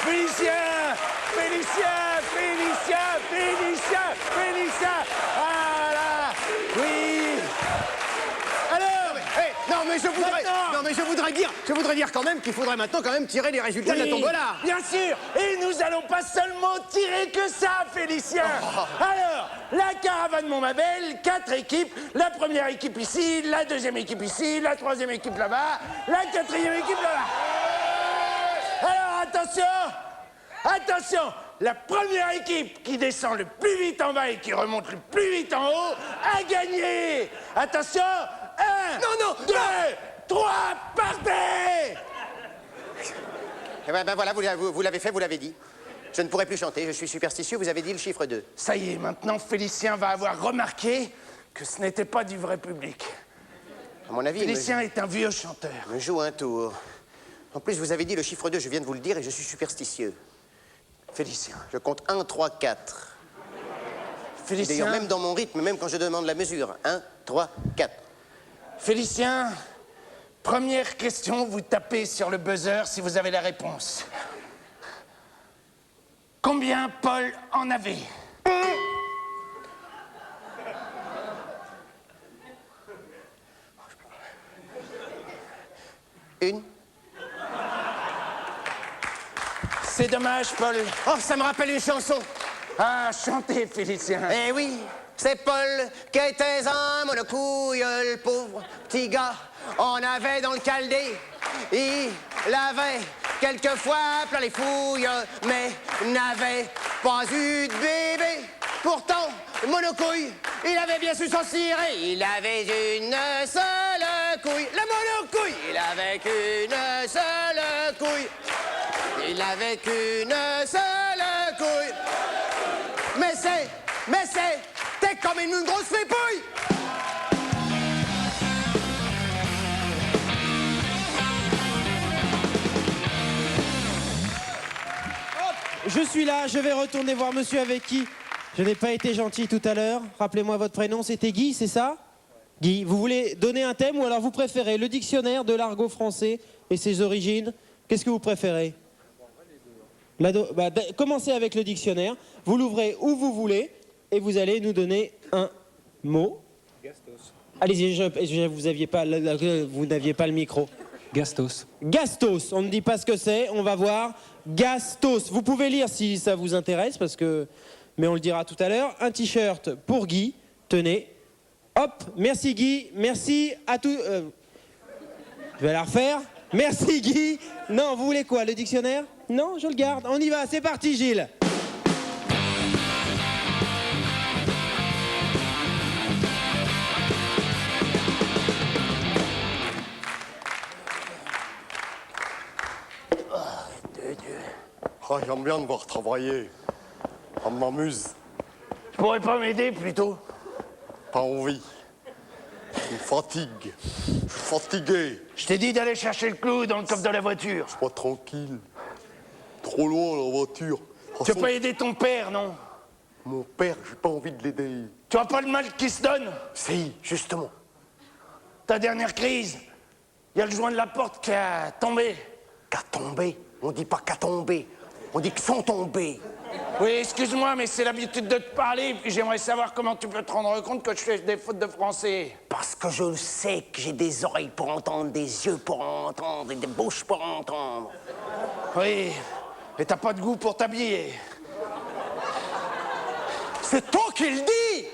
Félicien! Félicien! Félicien! Félicien! Félicien! Ah là! Oui! Alors! Non mais je voudrais dire quand même qu'il faudrait maintenant quand même tirer les résultats de la tombola. Bien sûr! Et nous allons pas seulement tirer que ça, Félicien! Alors, la caravane Montmabel, 4 équipes. La première équipe ici, la deuxième équipe ici, la troisième équipe là-bas, la quatrième équipe là-bas. Alors, attention! Attention! La première équipe qui descend le plus vite en bas et qui remonte le plus vite en haut a gagné! Attention! 1, 2, 3, partez! Eh ben voilà, vous l'avez fait, vous l'avez dit. Je ne pourrai plus chanter, je suis superstitieux, vous avez dit le chiffre 2. Ça y est, maintenant Félicien va avoir remarqué que ce n'était pas du vrai public. À mon avis, Félicien est un vieux chanteur. me joue un tour. En plus, vous avez dit le chiffre 2, je viens de vous le dire, et je suis superstitieux. Félicien. Je compte 1, 3, 4. Félicien. D'ailleurs, même dans mon rythme, même quand je demande la mesure. 1, 3, 4. Félicien, première question, vous tapez sur le buzzer si vous avez la réponse. Combien Paul en avait? Une. C'est dommage, Paul. Oh, ça me rappelle une chanson. Ah, chantez, Félicien. Eh oui, c'est Paul qui était un monocouille, le pauvre petit gars. On avait dans le caldé, il avait quelquefois plein les fouilles, mais n'avait pas eu de bébé. Pourtant, monocouille, il avait bien su s'en cirer. Il avait une seule couille. La monocouille, il avait qu'une seule couille. Il avait qu'une seule couille. Mais t'es comme une grosse fripouille. Je suis là, je vais retourner voir monsieur avec qui je n'ai pas été gentil tout à l'heure. Rappelez-moi votre prénom, c'était Guy, c'est ça? Guy, vous voulez donner un thème ou alors vous préférez le dictionnaire de l'argot français et ses origines? Qu'est-ce que vous préférez? Commencez avec le dictionnaire, vous l'ouvrez où vous voulez et vous allez nous donner un mot. Gastos. Allez-y, vous n'aviez pas le micro. Gastos. Gastos, on ne dit pas ce que c'est, on va voir. Gastos, vous pouvez lire si ça vous intéresse, mais on le dira tout à l'heure. Un t-shirt pour Guy, tenez. Hop, merci Guy, merci à tous. Je vais la refaire. Merci Guy. Non, vous voulez quoi, le dictionnaire? Non, je le garde. On y va, c'est parti Gilles. Oh, j'aime bien de voir travailler. Ça m'amuse. Tu pourrais pas m'aider plutôt? Pas envie. Une fatigue. Je suis fatigué. Je t'ai dit d'aller chercher le clou dans le coffre de la voiture. Pas tranquille. Trop loin la voiture. Tu veux pas aider ton père, non? Mon père, j'ai pas envie de l'aider. Tu vois pas le mal qui se donne? Si, justement. Ta dernière crise, il y a le joint de la porte qui a tombé. Qu'a tombé? On dit pas qu'a tombé. On dit qu'ils sont tombés. Oui, excuse-moi, mais c'est l'habitude de te parler, puis j'aimerais savoir comment tu peux te rendre compte que je fais des fautes de français. Parce que je sais que j'ai des oreilles pour entendre, des yeux pour entendre et des bouches pour entendre. Oui, et t'as pas de goût pour t'habiller. C'est toi qui le dis!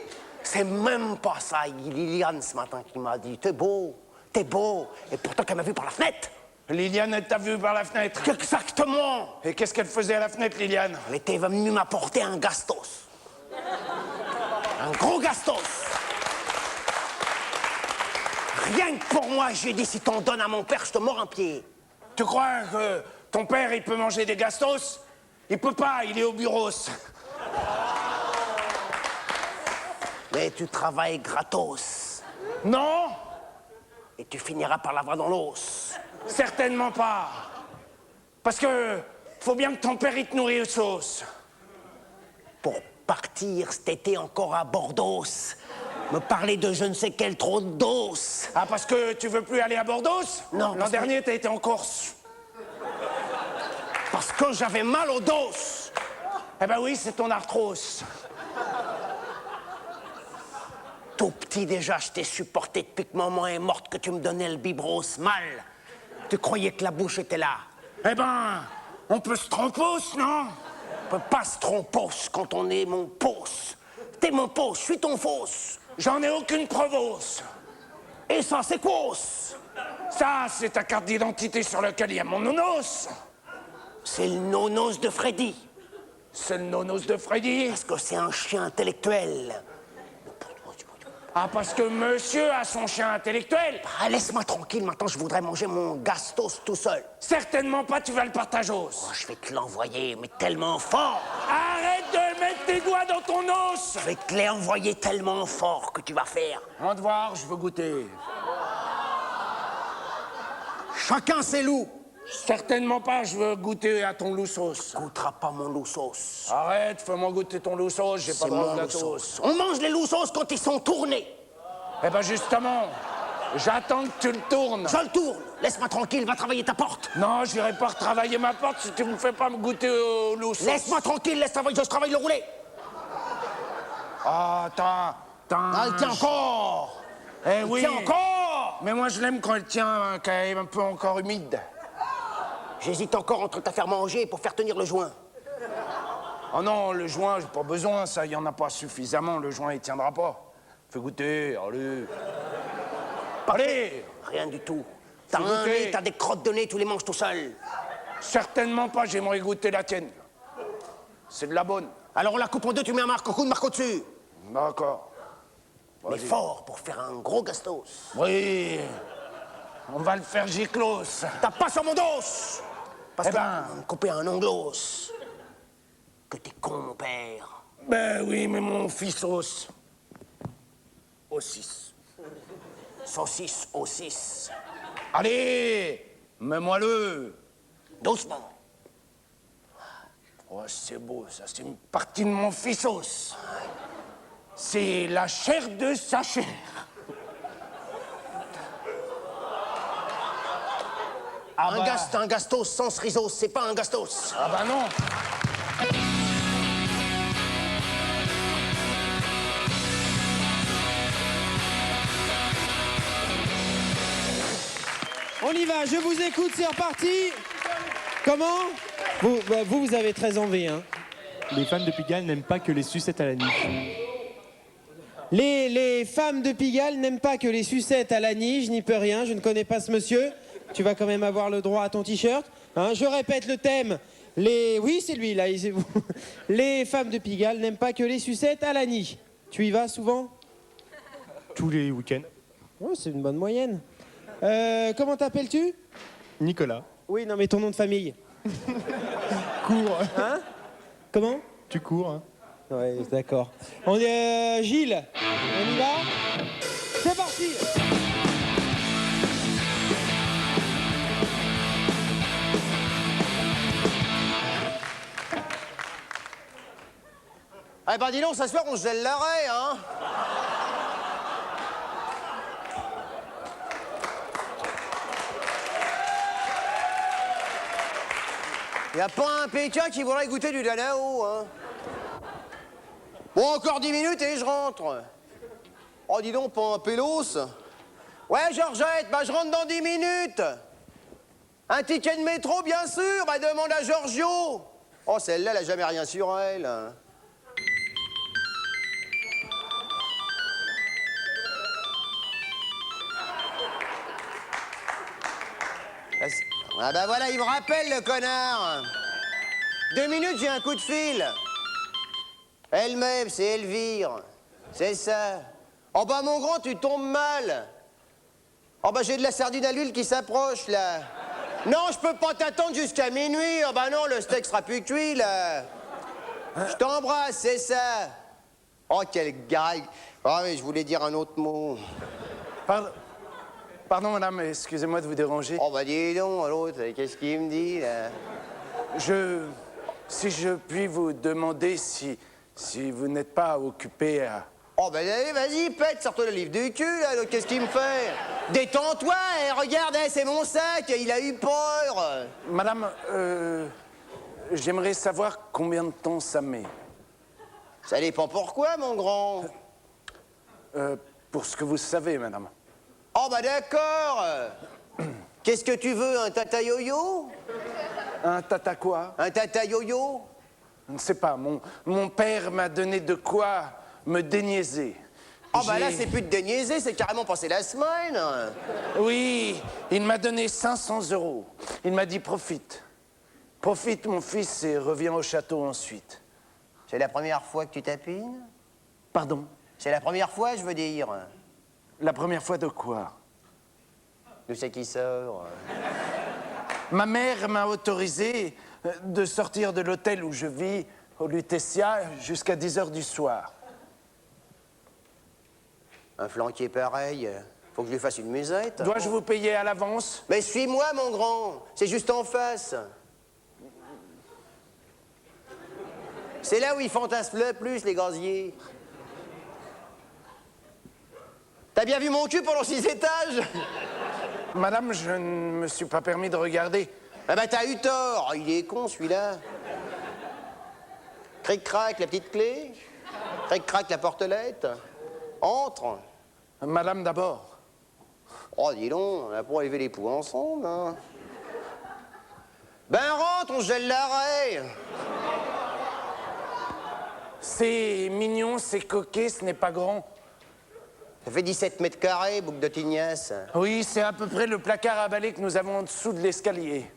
C'est même pas ça. Liliane, ce matin, qui m'a dit « T'es beau, t'es beau. » Et pourtant, qu'elle m'a vu par la fenêtre. Liliane, elle t'a vu par la fenêtre. Exactement. Et qu'est-ce qu'elle faisait à la fenêtre, Liliane? Elle était venue m'apporter un gastos. Un gros gastos. Rien que pour moi, j'ai dit, si t'en donnes à mon père, je te mords un pied. Tu crois que ton père, il peut manger des gastos? Il peut pas, il est au bureau. Mais tu travailles gratos. Non, Et tu finiras par l'avoir dans l'os. certainement pas. Parce que faut bien que ton père, il te nourrisse sauce. Pour partir cet été encore à Bordeaux, me parler de je ne sais quel trop d'os. Ah, parce que tu veux plus aller à Bordeaux? Non, L'an parce que- dernier, t'as été en Corse. Parce que j'avais mal au dos. Eh ben oui, c'est ton arthrose. Tout petit déjà, je t'ai supporté depuis que maman est morte, que tu me donnais le bibros mal. Tu croyais que la bouche était là. Eh ben, on peut se tromper, non? On peut pas se tromper quand on est mon pouce. T'es mon pouce, je suis ton fausse. J'en ai aucune preuve. Et ça, c'est quoi? Ça, c'est ta carte d'identité sur laquelle il y a mon nonos. C'est le nonos de Freddy. C'est le nonos de Freddy. Parce que c'est un chien intellectuel. Ah, parce que monsieur a son chien intellectuel. Ah, laisse-moi tranquille, maintenant je voudrais manger mon gastos tout seul. Certainement pas, tu vas le partager. Oh, je vais te l'envoyer, mais tellement fort. Arrête de mettre tes doigts dans ton os. Je vais te l'envoyer tellement fort que tu vas faire. On va voir, je veux goûter. Chacun ses loups. Certainement pas, je veux goûter à ton loup sauce. Goûtera pas mon loup sauce. Arrête, fais-moi goûter ton loup sauce, j'ai pas C'est le droit mon de la loup sauce. sauce. On mange les loups sauces quand ils sont tournés. Eh ben justement, j'attends que tu le tournes. Je le tourne. Laisse-moi tranquille, va travailler ta porte. Non, j'irai pas retravailler ma porte si tu me fais pas me goûter au loup sauce. Laisse-moi tranquille, laisse travailler, je travaille le roulé. Ah, Ah, elle tient encore. Eh oui. Tient encore. Mais moi, je l'aime quand elle tient, quand elle est un peu encore humide. J'hésite encore entre te faire manger pour faire tenir le joint. Oh non, le joint, j'ai pas besoin, ça, il y en a pas suffisamment, le joint, il tiendra pas. Fais goûter, allez. Allez. Rien du tout. T'as Fais un goûter. nez, t'as des crottes de nez, tu les manges tout seul. Certainement pas, j'aimerais goûter la tienne. C'est de la bonne. Alors on la coupe en deux, tu mets un coup de marque au-dessus. D'accord. Mais fort pour faire un gros gastos. Oui. On va le faire giclos. T'as pas sur mon dos. Parce Eh que ben. on va me couper un onglos. Que t'es con, mon père. Ben oui, mais mon fils os. Au 6. Saucisse au 6. Allez, mets-moi-le. Doucement. Oh, c'est beau, ça, c'est une partie de mon fils os. C'est la chair de sa chair. Ah bah. Un gastos sans cerizos, c'est pas un gastos. Ah bah non. On y va, je vous écoute, c'est reparti. Comment vous avez très envie, hein. Les femmes de Pigalle n'aiment pas que les sucettes à la niche. Les femmes de Pigalle n'aiment pas que les sucettes à la niche, je n'y peux rien, je ne connais pas ce monsieur. Tu vas quand même avoir le droit à ton t-shirt. Hein, je répète le thème. Oui, c'est lui, là. Les femmes de Pigalle n'aiment pas que les sucettes à la niche. Tu y vas souvent? Tous les week-ends. Oh, c'est une bonne moyenne. Comment t'appelles-tu? Nicolas. Oui, non, mais ton nom de famille. Cours. Hein? Comment? Tu cours, hein. Ouais, d'accord. On est Gilles. On y va? C'est parti. Eh ben dis donc, ce soir on se gèle l'arrêt, hein. Y a pas un pétia qui voudrait goûter du Danao, hein. Bon, encore 10 minutes et je rentre. Oh, dis donc, pas un pélos. Ouais, Georgette, bah je rentre dans 10 minutes. Un ticket de métro, bien sûr, bah demande à Giorgio. Oh, celle-là, elle a jamais rien sur elle. Hein. Ah bah voilà, il me rappelle, le connard. 2 minutes, j'ai un coup de fil. Elle-même, c'est Elvire. C'est ça. Oh bah mon grand, tu tombes mal. Oh bah j'ai de la sardine à l'huile qui s'approche, là. Non, je peux pas t'attendre jusqu'à minuit. Oh bah non, le steak sera plus cuit, là. Je t'embrasse, c'est ça. Oh, quel gars. Oh, mais je voulais dire un autre mot. Pardon, madame, excusez-moi de vous déranger. Oh bah dis donc, l'autre, qu'est-ce qu'il me dit, là? Si je puis vous demander si vous n'êtes pas occupé à... Oh ben allez, vas-y, pète, sors-toi le livre du cul, là, qu'est-ce qu'il me fait? Détends-toi, regarde, c'est mon sac, il a eu peur. Madame, j'aimerais savoir combien de temps ça met. Ça dépend pourquoi, mon grand. Pour ce que vous savez, madame. Oh bah d'accord. Qu'est-ce que tu veux, un tata yo-yo? Un tata quoi? Un tata yo-yo? Je ne sais pas, mon père m'a donné de quoi me déniaiser. Oh bah là, c'est plus de déniaiser, c'est carrément passé la semaine. Oui, il m'a donné 500 €. Il m'a dit profite. Profite, mon fils, et reviens au château ensuite. C'est la première fois que tu tapines? Pardon? C'est la première fois, je veux dire. La première fois de quoi? D'où c'est qui sort? Ma mère m'a autorisé de sortir de l'hôtel où je vis, au Lutetia, jusqu'à 10 h du soir. Un flanquier pareil, faut que je lui fasse une musette. Dois-je vous payer à l'avance? Mais suis-moi, mon grand, c'est juste en face. C'est là où ils fantasment le plus, les gaziers. T'as bien vu mon cul pendant 6 étages? Madame, je ne me suis pas permis de regarder. Ah bah t'as eu tort, il est con celui-là. Cric-crac, la petite clé. Cric-crac, la portelette. Entre. Madame d'abord. Oh, dis donc, on a pour élever les poux ensemble, hein. Ben rentre, on se gèle l'arrêt. C'est mignon, c'est coquet, ce n'est pas grand. Ça fait 17 mètres carrés, boucle de tignasse. Oui, c'est à peu près le placard à balai que nous avons en dessous de l'escalier.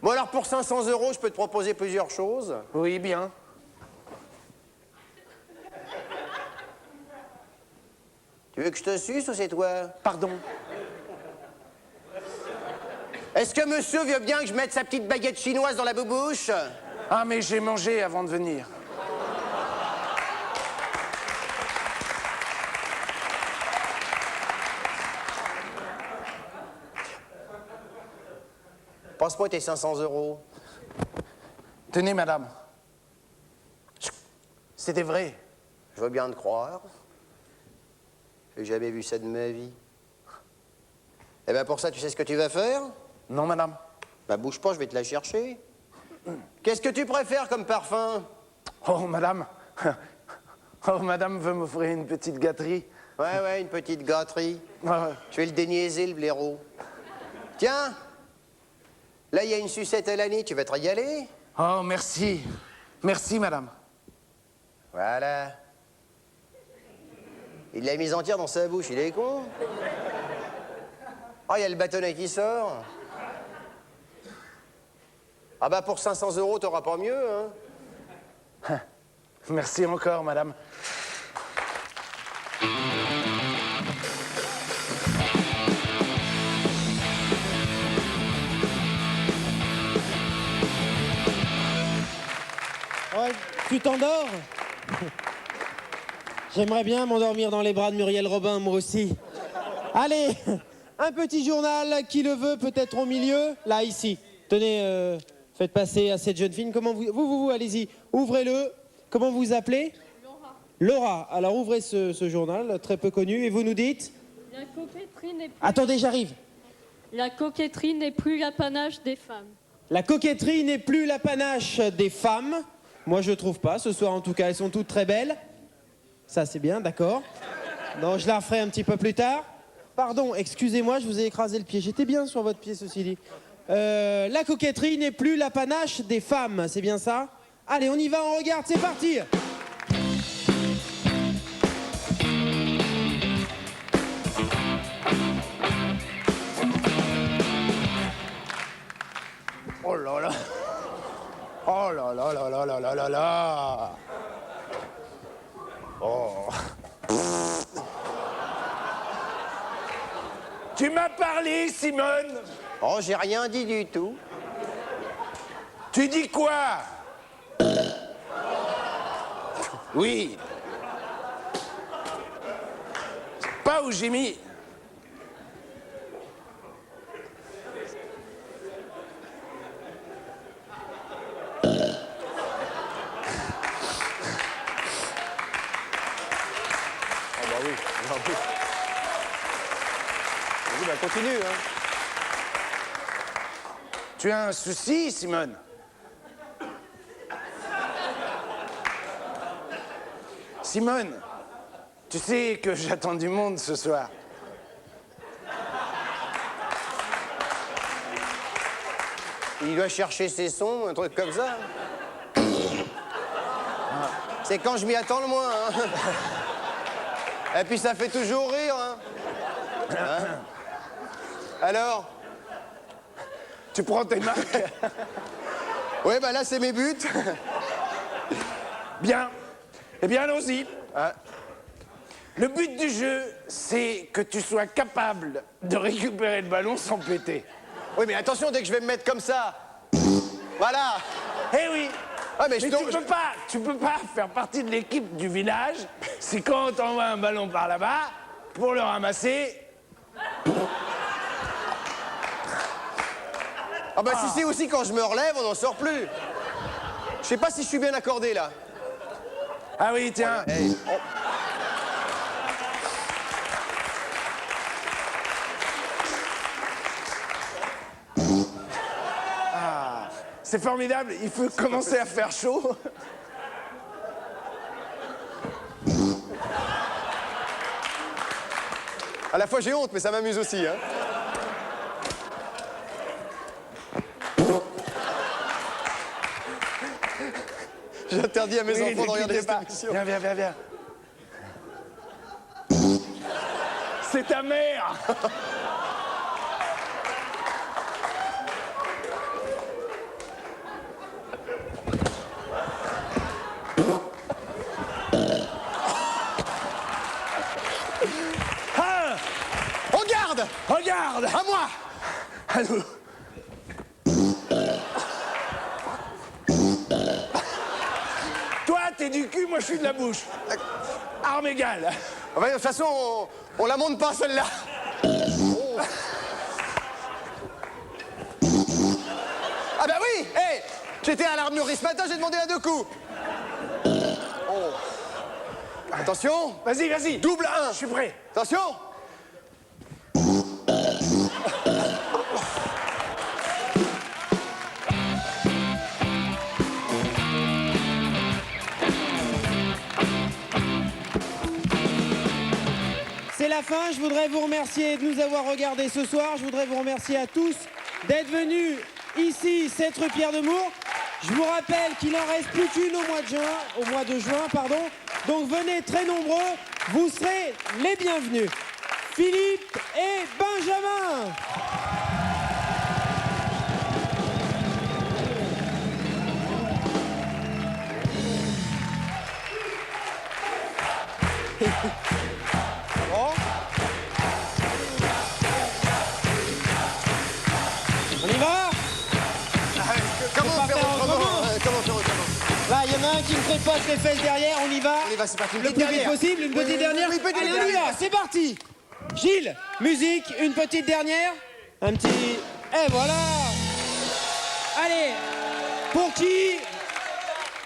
Bon alors pour 500 €, je peux te proposer plusieurs choses. Oui, bien. Tu veux que je te suce ou c'est toi? Pardon. Est-ce que monsieur veut bien que je mette sa petite baguette chinoise dans la boubouche? Ah, mais j'ai mangé avant de venir. Passe-moi tes 500 €. Tenez, madame. C'était vrai. Je veux bien te croire. J'ai jamais vu ça de ma vie. Eh ben pour ça, tu sais ce que tu vas faire? Non, madame. Bah bouge pas, je vais te la chercher. Qu'est-ce que tu préfères comme parfum? Oh, madame. Oh, madame veut m'offrir une petite gâterie. Ouais, une petite gâterie. Ah ouais. Je vais le déniaiser, le blaireau. Tiens, là, il y a une sucette à l'année, tu vas te régaler? Oh, merci. Merci, madame. Voilà. Il l'a mise entière dans sa bouche, il est con. Oh, il y a le bâtonnet qui sort. Ah bah pour 500 € t'auras pas mieux, hein. Merci encore, madame. Ouais, tu t'endors? J'aimerais bien m'endormir dans les bras de Muriel Robin, moi aussi. Allez, un petit journal, qui le veut, peut-être au milieu. Là, ici. Tenez, faites passer à cette jeune fille. Comment vous, allez-y, ouvrez-le. Comment vous vous appelez? Laura. Laura, alors ouvrez ce journal, très peu connu, et vous nous dites? La coquetterie n'est plus... Attendez, j'arrive. La coquetterie n'est plus l'apanage des femmes. La coquetterie n'est plus l'apanage des femmes. Moi, je trouve pas. Ce soir, en tout cas, elles sont toutes très belles. Ça, c'est bien, d'accord. Non, je la referai un petit peu plus tard. Pardon, excusez-moi, je vous ai écrasé le pied. J'étais bien sur votre pied, ceci dit. La coquetterie n'est plus l'apanage des femmes, c'est bien ça? Allez, on y va, on regarde, c'est parti. Oh là là. Oh là là là là là là là là. Oh. Tu m'as parlé, Simone. Oh, j'ai rien dit du tout. Tu dis quoi? Oui. Pas où j'ai mis. Ah bah oui, bah oui. Vas-y, bah continue, hein. Tu as un souci, Simone? Simone, tu sais que j'attends du monde ce soir. Il doit chercher ses sons, un truc comme ça. C'est quand je m'y attends le moins, hein. Et puis ça fait toujours rire, hein. Hein? Alors? Tu prends tes marques? Oui, bah là, c'est mes buts. Bien. Eh bien, allons-y. Ah. Le but du jeu, c'est que tu sois capable de récupérer le ballon sans péter. Oui, mais attention, dès que je vais me mettre comme ça. Voilà. Eh oui. Ah, mais Mais tu peux pas faire partie de l'équipe du village si quand on t'envoie un ballon par là-bas, pour le ramasser... Ah bah si c'est aussi quand je me relève, on n'en sort plus. Je sais pas si je suis bien accordé, là. Ah oui, tiens. Hey. C'est formidable, il faut commencer à faire chaud. À la fois j'ai honte, mais ça m'amuse aussi, hein. J'interdis à mes Oui, enfants de regarder n'écoutez cette pas. émission. Viens, viens, viens, viens. C'est ta mère. Ah, Regarde! regarde. À moi! À nous. Toi, t'es du cul, moi je suis de la bouche. Armes égales. Ah bah, de toute façon, on la monte pas, celle-là. Oh. Ah bah oui! Hé! J'étais à l'armurerie ce matin, j'ai demandé à 2 coups. Oh. Attention! Vas-y, vas-y. Double 1! Je suis prêt. Attention! C'est la fin, je voudrais vous remercier de nous avoir regardés ce soir. Je voudrais vous remercier à tous d'être venus ici, cette rue Pierre de Mour. Je vous rappelle qu'il en reste plus qu'une au mois de juin, pardon. Donc venez très nombreux, vous serez les bienvenus. Philippe et Benjamin. Oh. On y va? Comment pas faire faire autrement? autrement. Comment faire autrement? Là, il y en a un qui me trépoche les fesses derrière, on y va. On y va, c'est parti. Une Le petite plus vite dernière. possible, une petite Oui, dernière. oui, petite Allez, on y dernière. va, c'est parti. Gilles, musique, une petite dernière. Un petit... Et voilà. Allez, pour qui?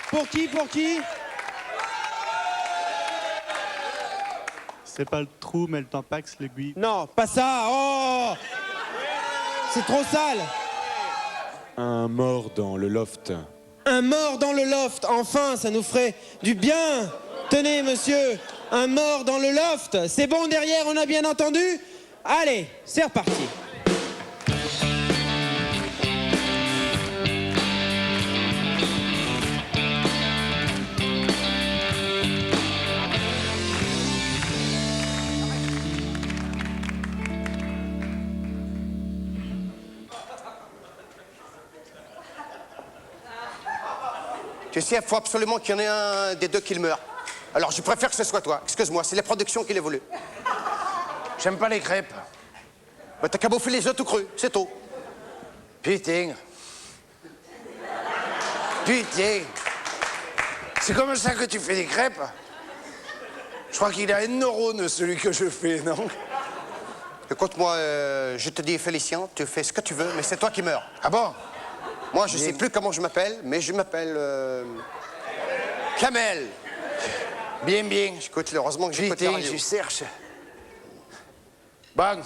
Pour qui? Pour qui? C'est pas le trou, mais le tampax, l'aiguille. Non, pas ça. Oh, c'est trop sale. Un mort dans le loft. Un mort dans le loft, enfin, ça nous ferait du bien. Tenez, monsieur, un mort dans le loft. C'est bon derrière, on a bien entendu? Allez, c'est reparti. Tu sais, il faut absolument qu'il y en ait un des deux qui meure. Alors, je préfère que ce soit toi. Excuse-moi, c'est la production qui l'a voulu. J'aime pas les crêpes. Bah, t'as qu'à bouffer les œufs tout crus, c'est tout. Putain. Putain. C'est comme ça que tu fais des crêpes? Je crois qu'il a une neurone, celui que je fais, non? Écoute-moi, je te dis, Félicien, tu fais ce que tu veux, mais c'est toi qui meurs. Ah bon? Moi, je sais plus comment je m'appelle, mais je m'appelle... Kamel. Bien, bien. Écoute, heureusement que j'ai pas de Putain, cardio. je cherche. Bang,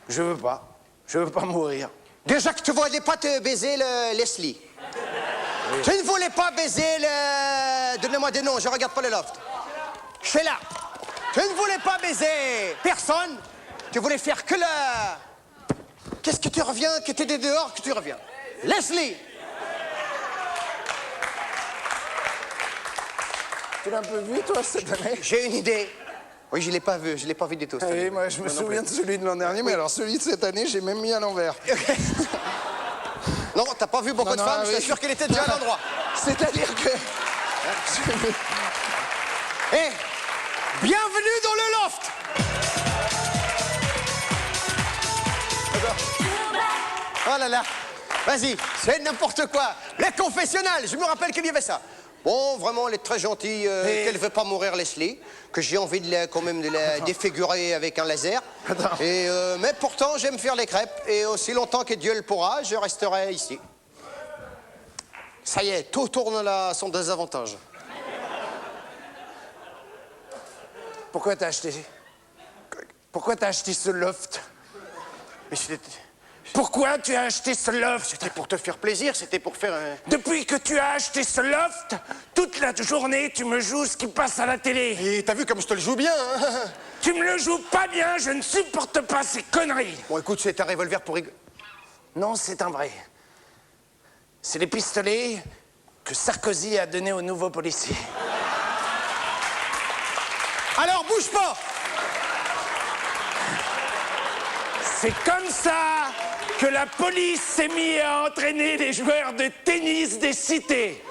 je veux pas. Je veux pas mourir. Déjà que tu voulais pas te baiser le Leslie. Oui. Tu ne voulais pas baiser le... Donnez-moi des noms, je regarde pas le loft. Sheila. Tu ne voulais pas baiser personne. Tu voulais faire que le... Qu'est-ce que tu reviens? Que t'es dehors, que tu reviens. Leslie. Tu l'as un peu vu, toi, cette année? J'ai une idée. Oui, je l'ai pas vu du tout. Oui, moi, je me souviens de celui de l'an dernier, mais alors celui de cette année, j'ai même mis à l'envers. Non, t'as pas vu beaucoup de femmes, je t'assure qu'elle était déjà à l'endroit. C'est-à-dire que... Eh, bienvenue dans le loft. Oh là là, vas-y, c'est n'importe quoi. Le confessionnal, je me rappelle qu'il y avait ça. Bon, vraiment, elle est très gentille, qu'elle veut pas mourir, Leslie, que j'ai envie de la, quand même de la défigurer avec un laser. Et, mais pourtant, j'aime faire les crêpes, et aussi longtemps que Dieu le pourra, je resterai ici. Ça y est, tout tourne là à son désavantage. Pourquoi t'as acheté ce loft? Mais c'était... Pourquoi tu as acheté ce loft? C'était pour te faire plaisir, c'était pour faire un... Depuis que tu as acheté ce loft, toute la journée, tu me joues ce qui passe à la télé. Et t'as vu comme je te le joue bien, hein? Tu me le joues pas bien, je ne supporte pas ces conneries. Bon, écoute, c'est un revolver pour rigoler. Non, c'est un vrai. C'est les pistolets que Sarkozy a donnés aux nouveaux policiers. Alors, bouge pas! C'est comme ça que la police s'est mise à entraîner les joueurs de tennis des cités.